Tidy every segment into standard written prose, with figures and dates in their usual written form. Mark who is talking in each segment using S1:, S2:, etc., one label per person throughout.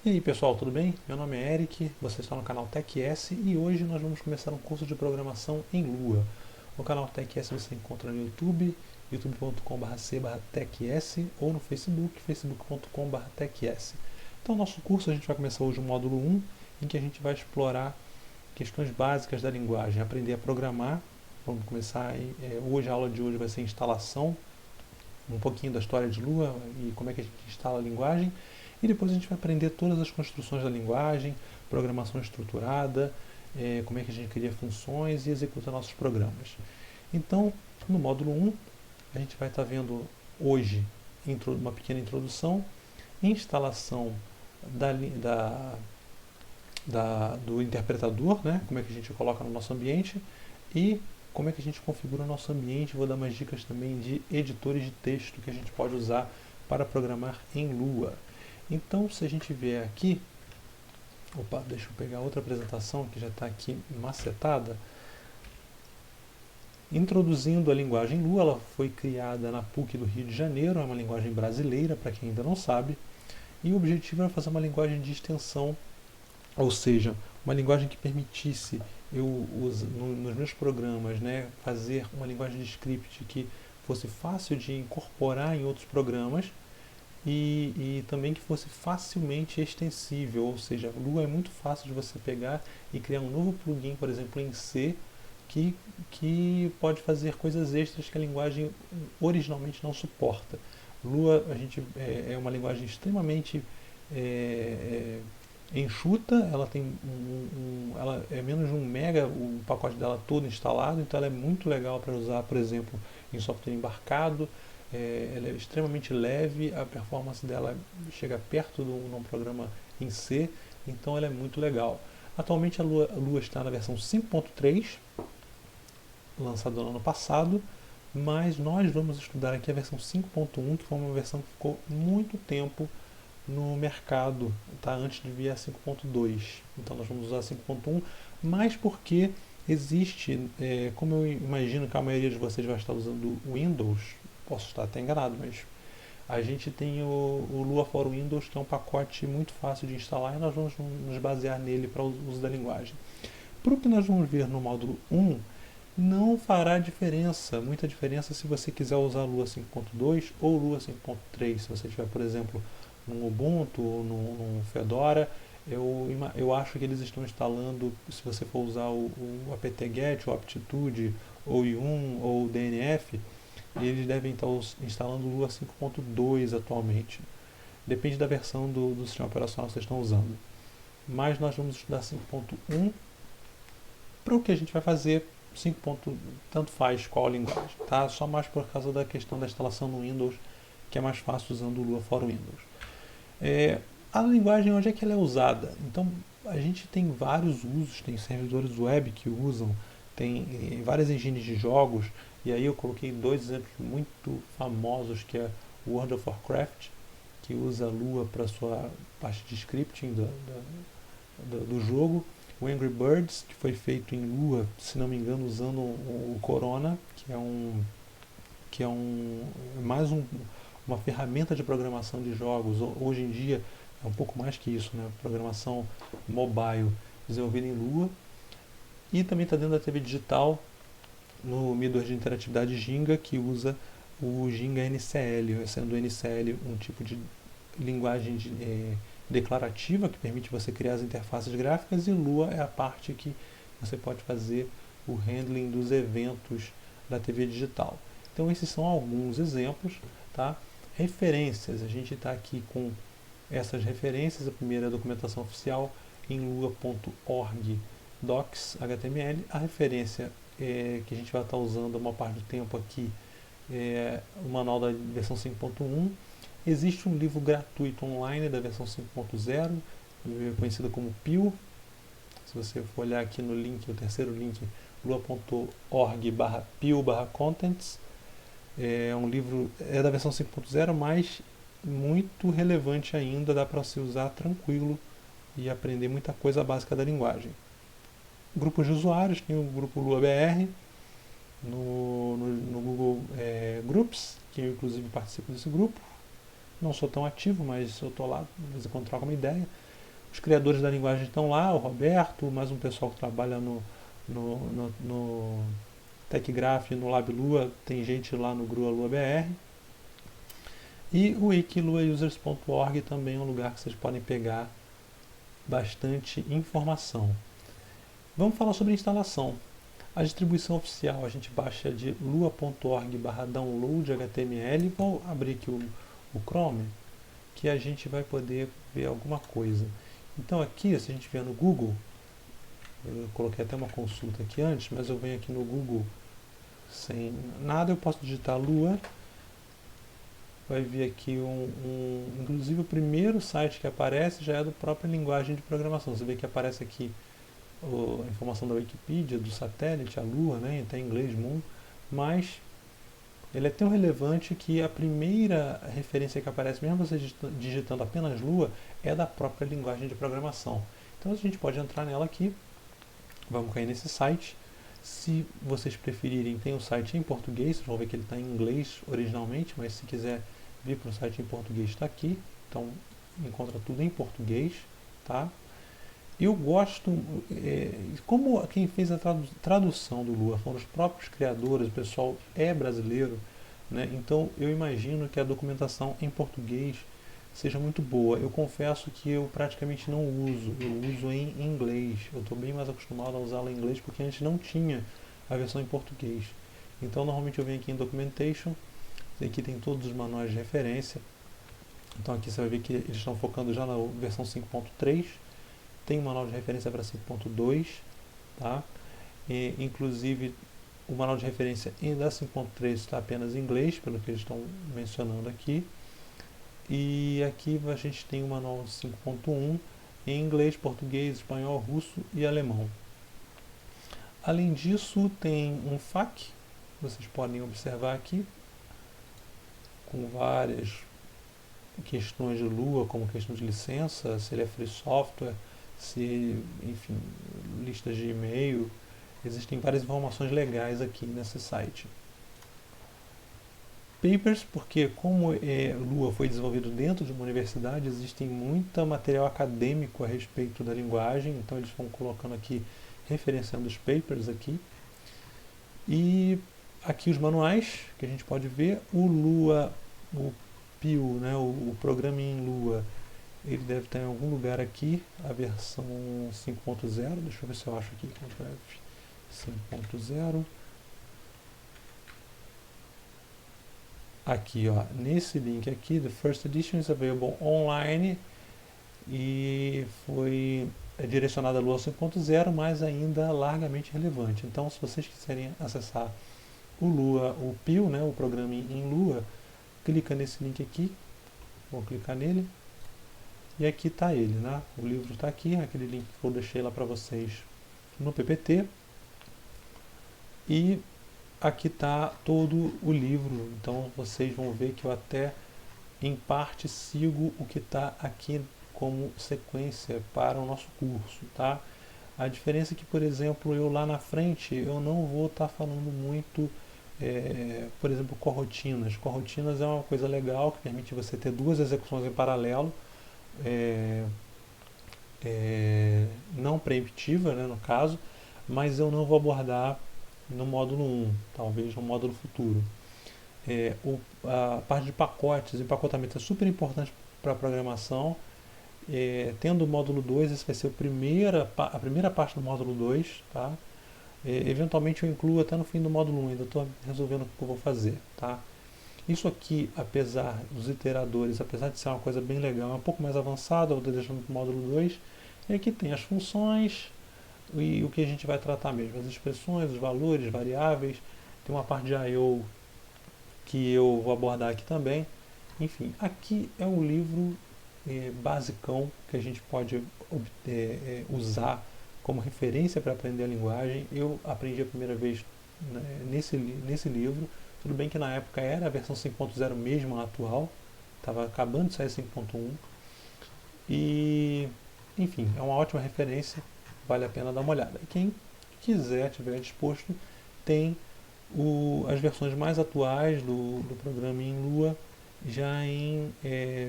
S1: E aí pessoal, tudo bem? Meu nome é Eric, você está no canal TechS e hoje nós vamos começar um curso de programação em Lua. O canal TechS você encontra no YouTube, youtube.com/c/techs ou no Facebook, facebook.com/techs. Então, nosso curso a gente vai começar hoje o módulo 1, em que a gente vai explorar questões básicas da linguagem, aprender a programar. Vamos começar aí, hoje, a aula de hoje vai ser instalação, um pouquinho da história de Lua e como é que a gente instala a linguagem. E depois a gente vai aprender todas as construções da linguagem, programação estruturada, como é que a gente cria funções e executa nossos programas. Então, no módulo 1, a gente vai estar vendo hoje uma pequena introdução, instalação do interpretador, né? Como é que a gente coloca no nosso ambiente e como é que a gente configura o nosso ambiente. Vou dar umas dicas também de editores de texto que a gente pode usar para programar em Lua. Então, se a gente vier aqui, deixa eu pegar outra apresentação que já está aqui macetada. Introduzindo a linguagem Lua, ela foi criada na PUC do Rio de Janeiro, é uma linguagem brasileira, para quem ainda não sabe, e o objetivo era fazer uma linguagem de extensão, ou seja, uma linguagem que permitisse eu, nos meus programas, né, fazer uma linguagem de script que fosse fácil de incorporar em outros programas e também que fosse facilmente extensível, ou seja, Lua é muito fácil de você pegar e criar um novo plugin, por exemplo, em C, que pode fazer coisas extras que a linguagem originalmente não suporta. Lua é uma linguagem extremamente é, enxuta, ela tem ela é menos de 1 MB o pacote dela todo instalado, então ela é muito legal para usar, por exemplo, em software embarcado. Ela é extremamente leve, a performance dela chega perto de um programa em C, então ela é muito legal. Atualmente a Lua está na versão 5.3, lançada no ano passado, mas nós vamos estudar aqui a versão 5.1, que foi uma versão que ficou muito tempo no mercado, tá? Antes de vir a 5.2. Então nós vamos usar a 5.1, mas porque existe, como eu imagino que a maioria de vocês vai estar usando o Windows, posso estar até enganado, mas a gente tem o Lua for Windows, que é um pacote muito fácil de instalar, e nós vamos nos basear nele para o uso da linguagem. Para o que nós vamos ver no módulo 1, não fará diferença, muita diferença se você quiser usar Lua 5.2 ou Lua 5.3. Se você tiver, por exemplo, num Ubuntu ou num Fedora, eu acho que eles estão instalando, se você for usar o apt-get, o Aptitude, ou Yum, ou o DNF, eles devem estar instalando o Lua 5.2 atualmente. Depende da versão do sistema operacional que vocês estão usando. Mas nós vamos estudar 5.1. Para o que a gente vai fazer, 5. Tanto faz qual linguagem, tá? Só mais por causa da questão da instalação no Windows, que é mais fácil usando o Lua for Windows. A linguagem, onde é que ela é usada? Então, a gente tem vários usos, tem servidores web que usam, tem várias engines de jogos, e aí eu coloquei 2 exemplos muito famosos, que é o World of Warcraft, que usa Lua para sua parte de scripting do jogo, o Angry Birds, que foi feito em Lua, se não me engano, usando o Corona, que é mais uma ferramenta de programação de jogos. Hoje em dia é um pouco mais que isso, né? Programação mobile desenvolvida em Lua. E também está dentro da TV digital, no middleware de interatividade Ginga, que usa o Ginga NCL, sendo o NCL um tipo de linguagem declarativa que permite você criar as interfaces gráficas, e Lua é a parte que você pode fazer o handling dos eventos da TV digital. Então esses são alguns exemplos, tá? Referências, a gente está aqui com essas referências. A primeira é a documentação oficial em lua.org docs HTML. A referência que a gente vai estar usando a maior parte do tempo aqui é o manual da versão 5.1. Existe um livro gratuito online da versão 5.0, conhecido como PIL. Se você for olhar aqui no link, o terceiro link, lua.org/pil/contents, é um livro da versão 5.0, mas muito relevante ainda, dá para se usar tranquilo e aprender muita coisa básica da linguagem. Grupos de usuários, tem o grupo LuaBR, no Google Groups, que eu inclusive participo desse grupo. Não sou tão ativo, mas eu estou lá, de vez em quando troco uma ideia. Os criadores da linguagem estão lá, o Roberto, mais um pessoal que trabalha no TechGraph, no LabLua, tem gente lá no Grua Lua BR. E o wikiluausers.org também é um lugar que vocês podem pegar bastante informação. Vamos falar sobre instalação. A distribuição oficial a gente baixa de lua.org/download.html. Vou abrir aqui o Chrome, que a gente vai poder ver alguma coisa. Então aqui, se a gente vier no Google, eu coloquei até uma consulta aqui antes, mas eu venho aqui no Google sem nada, eu posso digitar Lua. Vai vir aqui inclusive o primeiro site que aparece já é da própria linguagem de programação. Você vê que aparece aqui a informação da Wikipedia, do satélite, a Lua, né, até em inglês Moon, mas ele é tão relevante que a primeira referência que aparece, mesmo você digitando apenas Lua, é da própria linguagem de programação. Então a gente pode entrar nela aqui, vamos cair nesse site. Se vocês preferirem, tem um site em português, vocês vão ver que ele está em inglês originalmente, mas se quiser vir para o site em português, está aqui. Então encontra tudo em português, tá? Eu gosto, como quem fez a tradução do Lua foram os próprios criadores, o pessoal é brasileiro, né? Então eu imagino que a documentação em português seja muito boa. Eu confesso que eu praticamente não uso, eu uso em inglês. Eu estou bem mais acostumado a usá-la em inglês porque antes não tinha a versão em português. Então normalmente eu venho aqui em Documentation, aqui tem todos os manuais de referência. Então aqui você vai ver que eles estão focando já na versão 5.3. Tem um manual de referência para 5.2, tá? Inclusive o manual de referência da 5.3 está apenas em inglês, pelo que eles estão mencionando aqui. E aqui a gente tem o manual 5.1 em inglês, português, espanhol, russo e alemão. Além disso, tem um FAQ, vocês podem observar aqui, com várias questões de Lua, como questão de licença, se ele é free software, se, enfim, listas de e-mail. Existem várias informações legais aqui nesse site. Papers, porque como Lua foi desenvolvido dentro de uma universidade, existe muito material acadêmico a respeito da linguagem, então eles estão colocando aqui, referenciando os papers aqui. E aqui os manuais, que a gente pode ver, o Lua, o PIL, né, o programa em Lua, ele deve estar em algum lugar aqui, a versão 5.0, deixa eu ver se eu acho aqui, 5.0. Aqui, ó, nesse link aqui, the first edition is available online, e foi direcionado a Lua 5.0, mas ainda largamente relevante. Então, se vocês quiserem acessar o Lua, o PIL, né, o programa em Lua, clica nesse link aqui, vou clicar nele, e aqui está ele, né? O livro está aqui, aquele link que eu deixei lá para vocês no PPT, e aqui está todo o livro. Então vocês vão ver que eu até em parte sigo o que está aqui como sequência para o nosso curso, tá? A diferença é que, por exemplo, eu lá na frente eu não vou estar falando muito, por exemplo, corrotinas. Corrotinas é uma coisa legal que permite você ter duas execuções em paralelo, não preemptiva, né, no caso, mas eu não vou abordar no módulo 1, talvez no módulo futuro. A parte de pacotes, empacotamento é super importante para a programação. Tendo o módulo 2, esse vai ser a primeira parte do módulo 2, tá? Eventualmente eu incluo até no fim do módulo 1, ainda estou resolvendo o que eu vou fazer, tá? Isso aqui, apesar dos iteradores, apesar de ser uma coisa bem legal, é um pouco mais avançado, eu vou deixando para o módulo 2. E aqui tem as funções e o que a gente vai tratar mesmo, as expressões, os valores, variáveis. Tem uma parte de I/O que eu vou abordar aqui também. Enfim, aqui é um livro basicão que a gente pode usar como referência para aprender a linguagem. Eu aprendi a primeira vez, né, nesse livro. Tudo bem que na época era a versão 5.0 mesmo, a atual, estava acabando de sair 5.1. E, enfim, é uma ótima referência, vale a pena dar uma olhada. Quem quiser, tiver disposto, tem as versões mais atuais do programa em Lua já em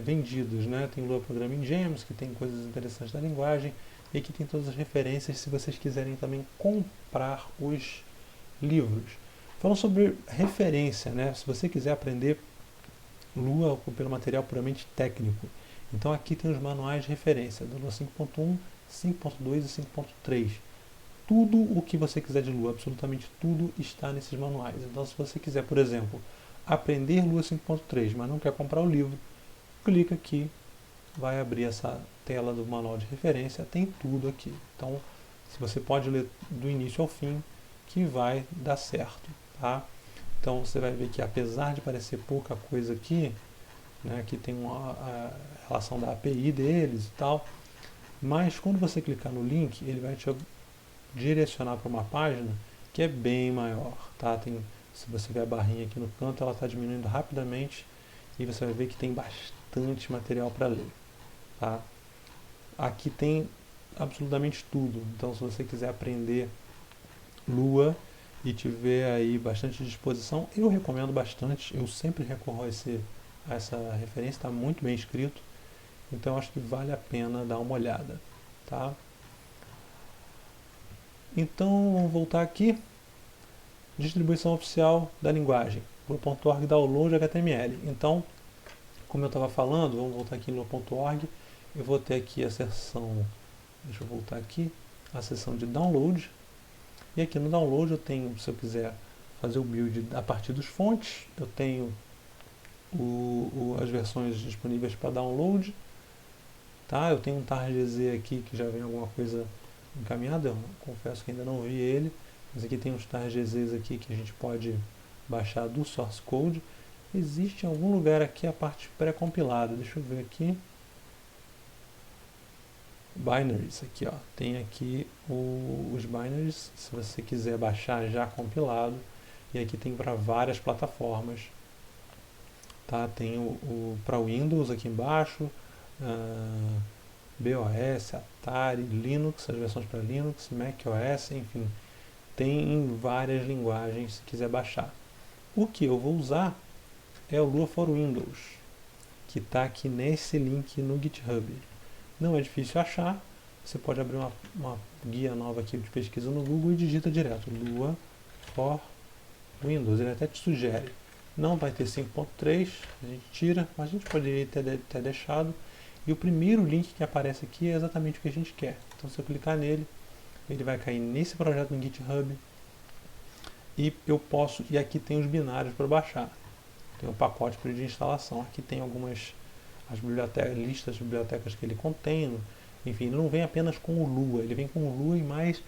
S1: vendidos, né? Tem o Lua Programming Gems, que tem coisas interessantes da linguagem, e aqui tem todas as referências se vocês quiserem também comprar os livros. Falando sobre referência, né? Se você quiser aprender Lua pelo material puramente técnico, então aqui tem os manuais de referência do Lua 5.1, 5.2 e 5.3. Tudo o que você quiser de Lua, absolutamente tudo está nesses manuais. Então, se você quiser, por exemplo, aprender Lua 5.3, mas não quer comprar o livro, clica aqui, vai abrir essa tela do manual de referência, tem tudo aqui. Então, se você pode ler do início ao fim, que vai dar certo, tá? Então, você vai ver que apesar de parecer pouca coisa aqui, né, aqui tem a relação da API deles e tal, mas quando você clicar no link, ele vai te direcionar para uma página que é bem maior, tá? Se você ver a barrinha aqui no canto, ela está diminuindo rapidamente e você vai ver que tem bastante material para ler, tá? Aqui tem absolutamente tudo, então se você quiser aprender Lua e tiver aí bastante disposição, eu recomendo bastante, eu sempre recorro a essa referência, está muito bem escrito, então acho que vale a pena dar uma olhada, tá? Então, vamos voltar aqui. Distribuição oficial da linguagem. Lua.org download HTML. Então, como eu estava falando, vamos voltar aqui no Lua.org. Eu vou ter aqui a seção, deixa eu voltar aqui, a seção de download. E aqui no download eu tenho, se eu quiser fazer o build a partir dos fontes, eu tenho as versões disponíveis para download. Tá? Eu tenho um targz aqui que já vem alguma coisa encaminhada, eu confesso que ainda não vi ele, mas aqui tem uns targzs aqui que a gente pode baixar do source code. Existe em algum lugar aqui a parte pré-compilada, deixa eu ver aqui, binaries aqui, ó. Tem aqui os binaries, se você quiser baixar já compilado, e aqui tem para várias plataformas, tá? Tem para Windows aqui embaixo, BOS, Atari, Linux, as versões para Linux, macOS, enfim, tem em várias linguagens se quiser baixar. O que eu vou usar é o Lua for Windows, que está aqui nesse link no GitHub. Não é difícil achar, você pode abrir uma guia nova aqui de pesquisa no Google e digita direto Lua for Windows, ele até te sugere. Não vai ter 5.3, a gente tira, mas a gente poderia ter deixado. E o primeiro link que aparece aqui é exatamente o que a gente quer. Então, se eu clicar nele, ele vai cair nesse projeto no GitHub. E aqui tem os binários para baixar. Tem um pacote de instalação. Aqui tem algumas listas de bibliotecas que ele contém. Enfim, ele não vem apenas com o Lua, ele vem com o Lua e mais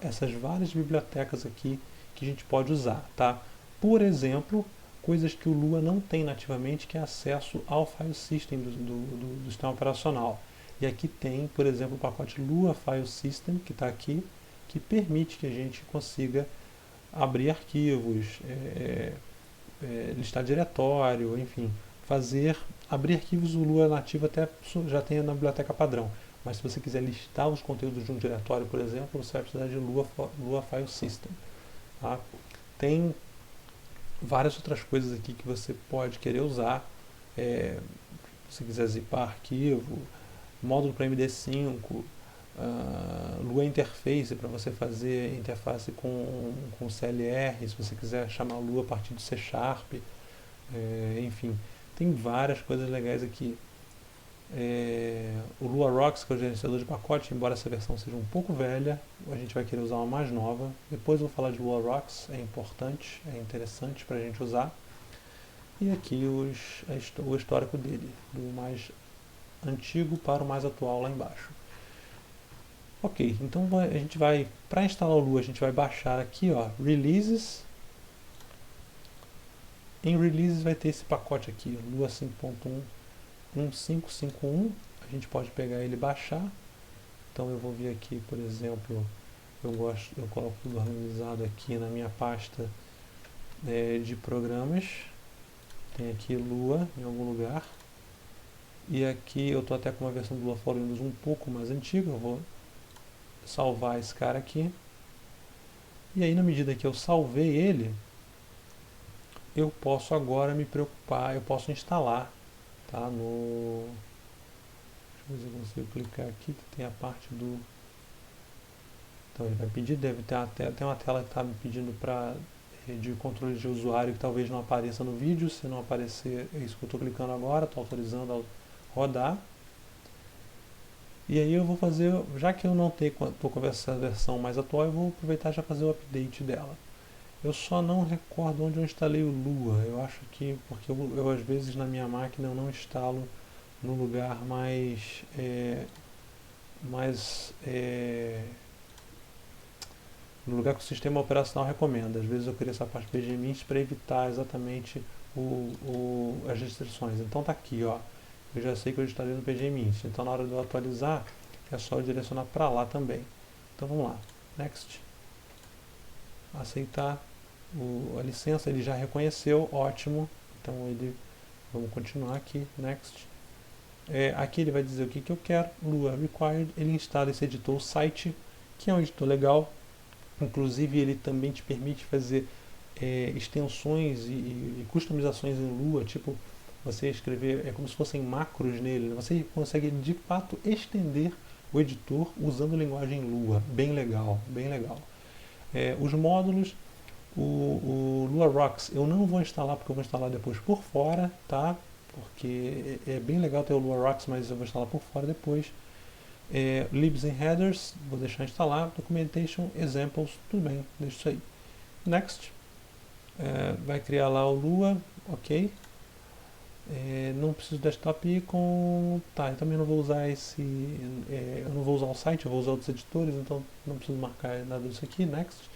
S1: essas várias bibliotecas aqui que a gente pode usar, tá? Por exemplo, coisas que o Lua não tem nativamente, que é acesso ao file system do sistema operacional. E aqui tem, por exemplo, o pacote Lua File System, que está aqui, que permite que a gente consiga abrir arquivos, listar diretório, enfim, abrir arquivos. O Lua nativo até já tem na biblioteca padrão, mas se você quiser listar os conteúdos de um diretório, por exemplo, você vai precisar de Lua File System. Tá? Tem várias outras coisas aqui que você pode querer usar, se você quiser zipar arquivo, módulo para MD5, Lua Interface para você fazer interface com CLR, se você quiser chamar Lua a partir de C#, enfim, tem várias coisas legais aqui. O Lua Rocks, que é o gerenciador de pacote, embora essa versão seja um pouco velha, a gente vai querer usar uma mais nova. Depois eu vou falar de Lua Rocks, é importante, é interessante para a gente usar. E aqui o histórico dele, do mais antigo para o mais atual lá embaixo. Ok, então a gente vai, para instalar o Lua, a gente vai baixar aqui, ó, Releases. Em Releases vai ter esse pacote aqui, Lua 5.1 1551, a gente pode pegar ele e baixar. Então eu vou vir aqui, por exemplo, eu coloco tudo organizado aqui na minha pasta de programas. Tem aqui Lua em algum lugar. E aqui eu estou até com uma versão do Lua for Windows um pouco mais antiga. Eu vou salvar esse cara aqui. E aí, na medida que eu salvei ele, eu posso agora me preocupar, eu posso instalar, tá? Deixa eu ver se eu consigo clicar aqui, que tem a parte do... Então ele vai pedir, deve ter até tem uma tela que está me pedindo de controle de usuário que talvez não apareça no vídeo. Se não aparecer, é isso que eu estou clicando agora, estou autorizando a rodar. E aí eu vou fazer, já que eu não estou com essa versão mais atual, eu vou aproveitar e já fazer o update dela. Eu só não recordo onde eu instalei o Lua. Eu acho que, porque eu às vezes na minha máquina eu não instalo no lugar mais no lugar que o sistema operacional recomenda. Às vezes eu queria essa parte PGMint para evitar exatamente as restrições. Então tá aqui, ó. Eu já sei que eu instalei no PGMint. Então na hora de eu atualizar, é só eu direcionar para lá também. Então vamos lá. Next. Aceitar a licença, ele já reconheceu, ótimo. Então vamos continuar aqui. Next. Aqui ele vai dizer o que eu quero. Lua Required. Ele instala esse editor site, que é um editor legal. Inclusive ele também te permite fazer extensões e customizações em Lua, tipo você escrever, é como se fossem macros nele, você consegue de fato estender o editor usando a linguagem Lua, bem legal, bem legal. Os módulos, o Lua Rocks eu não vou instalar porque eu vou instalar depois por fora, tá? Porque é bem legal ter o Lua Rocks, mas eu vou instalar por fora depois. Libs and Headers, vou deixar instalar. Documentation, Examples, tudo bem, deixa isso aí. Next. Vai criar lá o Lua, ok. Não preciso de desktop icon. Tá, eu também não vou usar eu não vou usar o site, eu vou usar outros editores, então não preciso marcar nada disso aqui. Next.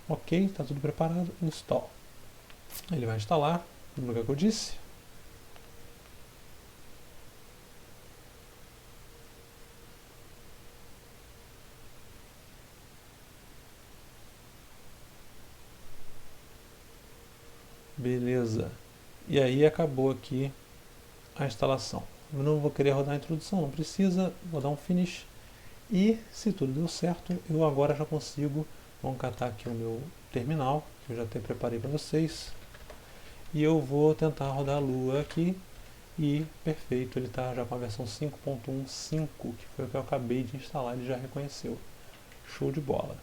S1: Ok, está tudo preparado. Install. Ele vai instalar no lugar que eu disse. Beleza. E aí acabou aqui a instalação. Eu não vou querer rodar a introdução, não precisa. Vou dar um finish. E se tudo deu certo, eu agora já consigo. Vamos catar aqui o meu terminal, que eu já até preparei para vocês. E eu vou tentar rodar a Lua aqui. E perfeito, ele está já com a versão 5.15, que foi o que eu acabei de instalar, ele já reconheceu. Show de bola.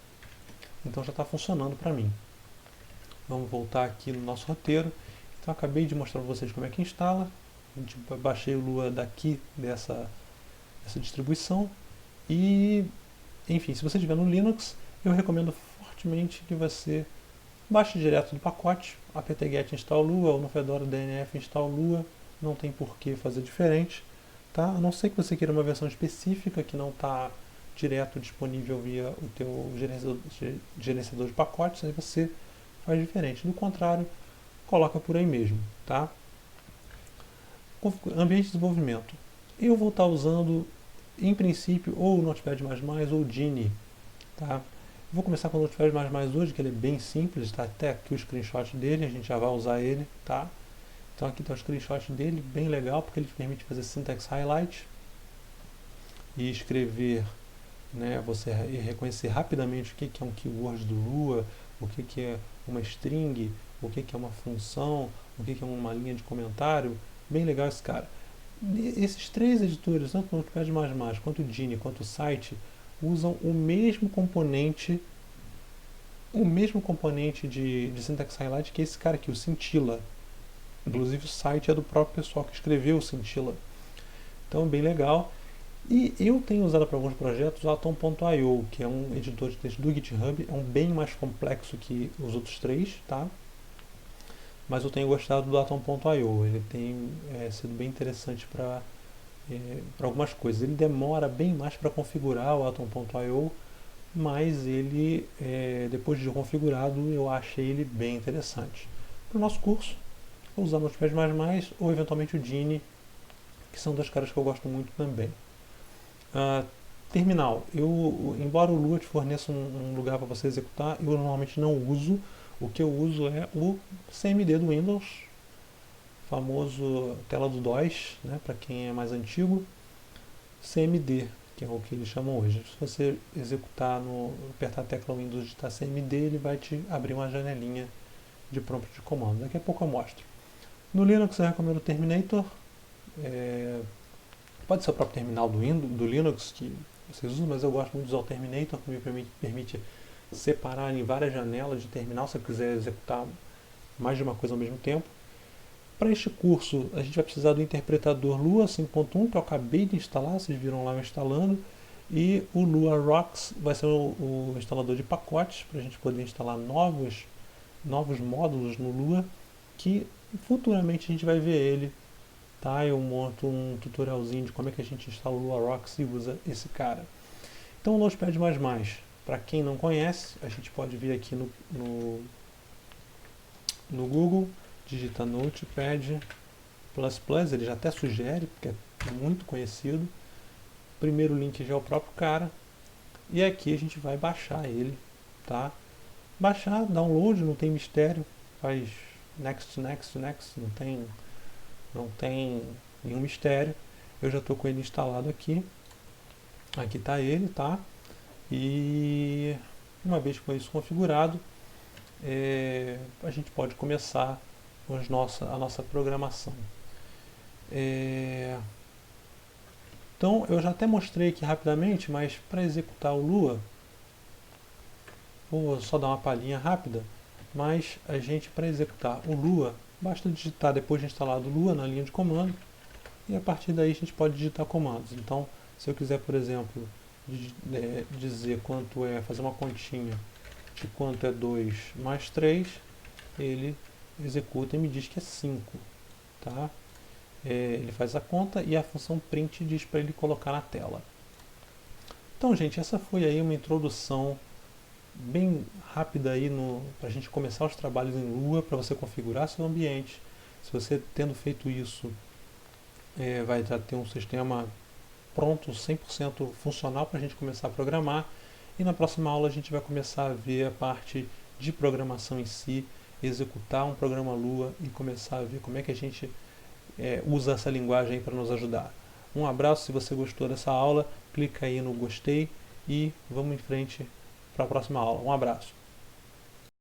S1: Então já está funcionando para mim. Vamos voltar aqui no nosso roteiro. Então acabei de mostrar para vocês como é que instala. Baixei o Lua daqui dessa distribuição. E, enfim, se você estiver no Linux, eu recomendo fortemente que você baixe direto do pacote, apt-get install Lua, ou no Fedora DNF install Lua, não tem por que fazer diferente, tá? A não ser que você queira uma versão específica que não está direto disponível via o teu gerenciador de pacotes, aí você faz diferente. Do contrário, coloca por aí mesmo, tá? Ambiente de desenvolvimento. Eu vou estar usando, em princípio, ou o Notepad++ ou o Genie, tá? Vou começar com o Notepad++ hoje, que ele é bem simples, está até aqui o screenshot dele, a gente já vai usar ele, tá? Então aqui está o screenshot dele, bem legal, porque ele te permite fazer syntax highlight e escrever, né, você reconhecer rapidamente o que é um keyword do Lua, o que é uma string, o que é uma função, o que é uma linha de comentário. Bem legal esse cara. Esses três editores, tanto o Notepad++ quanto o Genie, quanto o site, usam o mesmo componente de syntax highlight que esse cara aqui, o Scintilla. Inclusive o site é do próprio pessoal que escreveu o Scintilla. Então, bem legal. E eu tenho usado para alguns projetos o Atom.io, que é um editor de texto do GitHub, é um bem mais complexo que os outros três, tá? Mas eu tenho gostado do Atom.io, ele tem sido bem interessante para algumas coisas. Ele demora bem mais para configurar o Atom.io, mas ele, depois de configurado, eu achei ele bem interessante. Para o nosso curso, vou usar o Notepad++ ou eventualmente o Genie, que são dois caras que eu gosto muito também. Terminal. Embora o Lua te forneça um lugar para você executar, eu normalmente não uso. O que eu uso é o CMD do Windows, famoso tela do DOS, né, para quem é mais antigo. CMD, que é o que eles chamam hoje. Se você executar, apertar a tecla Windows e digitar CMD, ele vai te abrir uma janelinha de prompt de comando. Daqui a pouco eu mostro. No Linux eu recomendo o Terminator. Pode ser o próprio terminal do Linux que vocês usam, mas eu gosto muito de usar o Terminator, que me permite separar em várias janelas de terminal, se eu quiser executar mais de uma coisa ao mesmo tempo. Para este curso, a gente vai precisar do interpretador Lua 5.1, que eu acabei de instalar, vocês viram lá eu instalando, e o Lua Rocks vai ser o instalador de pacotes, para a gente poder instalar novos módulos no Lua, que futuramente a gente vai ver ele. Tá? Eu monto um tutorialzinho de como é que a gente instala o Lua Rocks e usa esse cara. Então o Notepad++, para quem não conhece, a gente pode vir aqui no Google, digita Notepad++, ele já até sugere, porque é muito conhecido. O primeiro link já é o próprio cara. E aqui a gente vai baixar ele, tá? Baixar, download, não tem mistério, faz next, next, next, não tem nenhum mistério. Eu já estou com ele instalado aqui. Aqui está ele, tá? E uma vez com isso configurado, a gente pode começar a nossa programação. Então eu já até mostrei aqui rapidamente, mas para executar o Lua, vou só dar uma palhinha rápida, mas a gente, para executar o Lua, basta digitar, depois de instalado o Lua, na linha de comando, e a partir daí a gente pode digitar comandos. Então, se eu quiser, por exemplo, dizer quanto é, fazer uma continha de quanto é 2 mais 3, ele executa e me diz que é 5. Tá? Ele faz a conta e a função print diz para ele colocar na tela. Então, gente, essa foi aí uma introdução bem rápida aí para a gente começar os trabalhos em Lua, para você configurar seu ambiente. Se você tendo feito isso, vai já ter um sistema pronto, 100% funcional para a gente começar a programar. E na próxima aula a gente vai começar a ver a parte de programação em si, executar um programa Lua e começar a ver como é que a gente usa essa linguagem para nos ajudar. Um abraço, se você gostou dessa aula, clica aí no gostei e vamos em frente para a próxima aula. Um abraço.